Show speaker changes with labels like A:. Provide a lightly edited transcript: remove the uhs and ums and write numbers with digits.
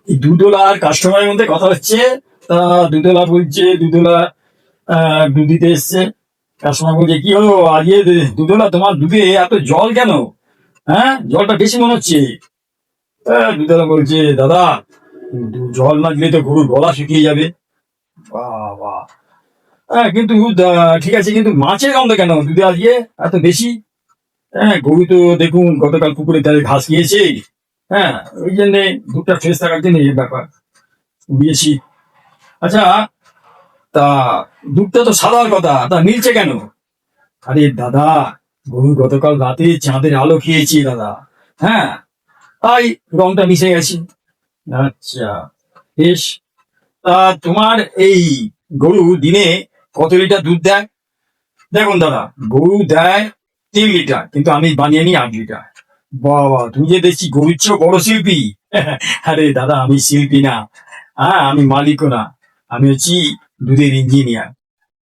A: এই দুধওয়ালা আর কাস্টমারের মধ্যে কথা হচ্ছে। তা দুধওয়ালা বলছে দুধওয়ালা দুধ দিতে এসছে। কাস্টমার বলছে কি হলো আজকে দুধওয়ালা তোমার দুধে এত জল কেন? হ্যাঁ, জলটা বেশি মনে হচ্ছে। দুধওয়ালা বলছে দাদা, জল না দিলে তো গরুর গলা শুকিয়ে যাবে। বাহ বাহ। হ্যাঁ কিন্তু ঠিক আছে, কিন্তু মাছের গন্ধ কেন দুধে আজকে এত বেশি? হ্যাঁ, গরু তো দেখুন গতকাল পুকুরে তাদের ঘাস খেয়েছে। হ্যাঁ, ওই জন্য দুধটা ফ্রেশ থাকার জন্য এই ব্যাপার দিয়েছি। আচ্ছা, তা দুধটা তো সাদার কথা, তা নীলছে কেন? আরে দাদা, গরু গতকাল রাতে চাঁদের আলো খেয়েছি দাদা। হ্যাঁ, তাই রংটা মিশে গেছে। আচ্ছা, বেশ। তা তোমার এই গরু দিনে কত লিটার দুধ দেয়? দেখুন দাদা, গরু দেয় 3 লিটার, কিন্তু আমি বানিয়ে নিই 8 লিটার। বাবা, তুমি যে দেখছি গরুর চেয়েও বড় শিল্পী। আরে দাদা, আমি শিল্পী না। হ্যাঁ, আমি মালিকও না, আমি হচ্ছি দুধের ইঞ্জিনিয়ার।